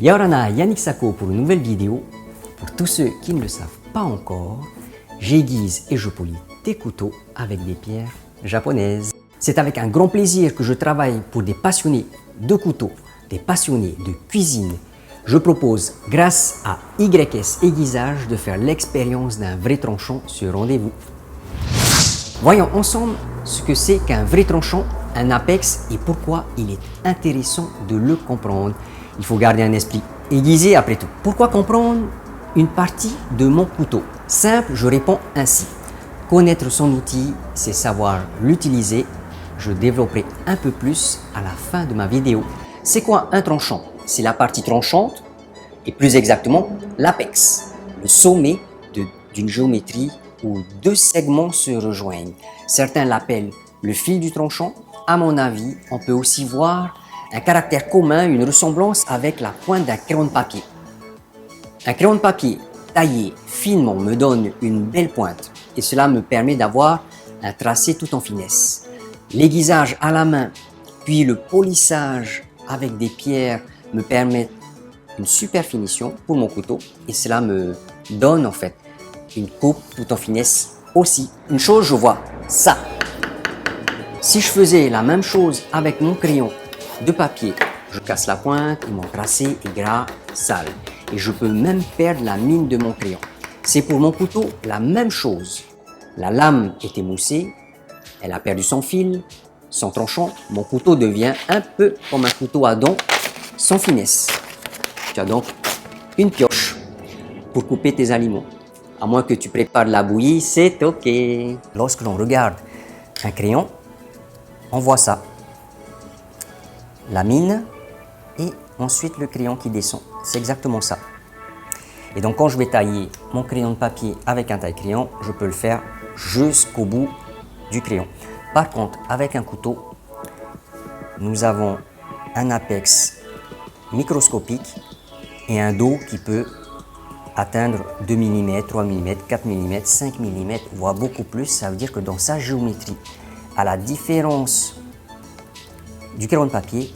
Yorana Yannick Sako pour une nouvelle vidéo. Pour tous ceux qui ne le savent pas encore, j'aiguise et je polis des couteaux avec des pierres japonaises. C'est avec un grand plaisir que je travaille pour des passionnés de couteaux, des passionnés de cuisine. Je propose, grâce à YS Aiguisage, de faire l'expérience d'un vrai tranchant sur rendez-vous. Voyons ensemble ce que c'est qu'un vrai tranchant, un apex et pourquoi il est intéressant de le comprendre. Il faut garder un esprit aiguisé après tout. Pourquoi comprendre une partie de mon couteau? Simple, je réponds ainsi. Connaître son outil, c'est savoir l'utiliser. Je développerai un peu plus à la fin de ma vidéo. C'est quoi un tranchant? C'est la partie tranchante et plus exactement l'apex, le sommet d'une géométrie où deux segments se rejoignent. Certains l'appellent le fil du tranchant. À mon avis, on peut aussi voir un caractère commun, une ressemblance avec la pointe d'un crayon de papier. Un crayon de papier taillé finement me donne une belle pointe et cela me permet d'avoir un tracé tout en finesse. L'aiguisage à la main, puis le polissage avec des pierres me permettent une super finition pour mon couteau et cela me donne en fait une coupe tout en finesse aussi. Une chose, je vois ça. Si je faisais la même chose avec mon crayon de papier, je casse la pointe et mon tracé est gras, sale. Et je peux même perdre la mine de mon crayon. C'est pour mon couteau la même chose. La lame est émoussée, elle a perdu son fil, son tranchant. Mon couteau devient un peu comme un couteau à dents sans finesse. Tu as donc une pioche pour couper tes aliments. À moins que tu prépares de la bouillie, c'est ok. Lorsque l'on regarde un crayon, on voit ça. La mine et ensuite le crayon qui descend. C'est exactement ça. Et donc quand je vais tailler mon crayon de papier avec un taille-crayon, je peux le faire jusqu'au bout du crayon. Par contre, avec un couteau, nous avons un apex microscopique et un dos qui peut atteindre 2 mm, 3 mm, 4 mm, 5 mm, voire beaucoup plus. Ça veut dire que dans sa géométrie, à la différence du crayon de papier,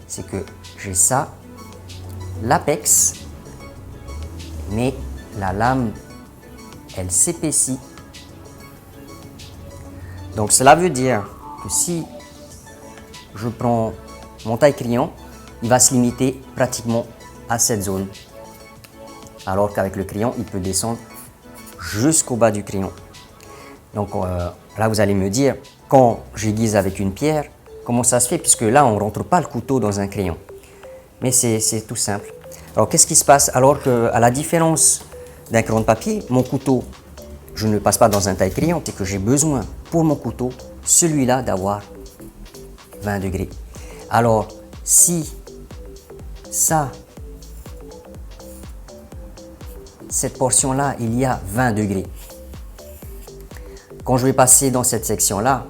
c'est que j'ai ça, l'apex, mais la lame, elle s'épaissit. Donc cela veut dire que si je prends mon taille-crayon, il va se limiter pratiquement à cette zone. Alors qu'avec le crayon, il peut descendre jusqu'au bas du crayon. Donc là, vous allez me dire, quand j'aiguise avec une pierre, comment ça se fait? Puisque là, on ne rentre pas le couteau dans un crayon. Mais c'est tout simple. Alors, qu'est-ce qui se passe? Alors qu'à la différence d'un crayon de papier, mon couteau, je ne le passe pas dans un taille-crayon. C'est que j'ai besoin, pour mon couteau, celui-là, d'avoir 20 degrés. Alors, si ça, cette portion-là, il y a 20 degrés. Quand je vais passer dans cette section-là,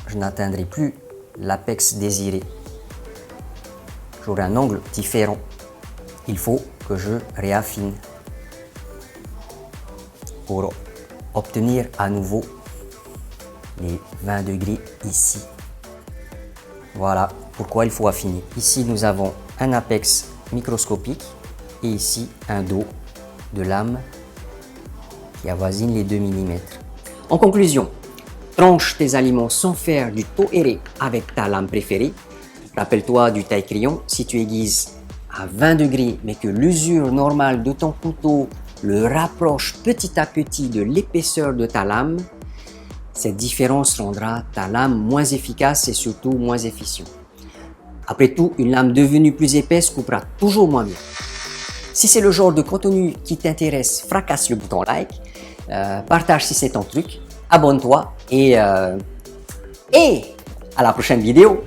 je n'atteindrai plus l'apex désiré. J'aurai un angle différent. Il faut que je réaffine pour obtenir à nouveau les 20 degrés ici. Voilà pourquoi il faut affiner. Ici, nous avons un apex microscopique et ici un dos de lame qui avoisine les 2 mm. En conclusion, tranche tes aliments sans faire du toéré avec ta lame préférée. Rappelle-toi du taille-crayon, si tu aiguises à 20 degrés mais que l'usure normale de ton couteau le rapproche petit à petit de l'épaisseur de ta lame, cette différence rendra ta lame moins efficace et surtout moins efficiente. Après tout, une lame devenue plus épaisse coupera toujours moins bien. Si c'est le genre de contenu qui t'intéresse, fracasse le bouton like, partage si c'est ton truc, abonne-toi et à la prochaine vidéo.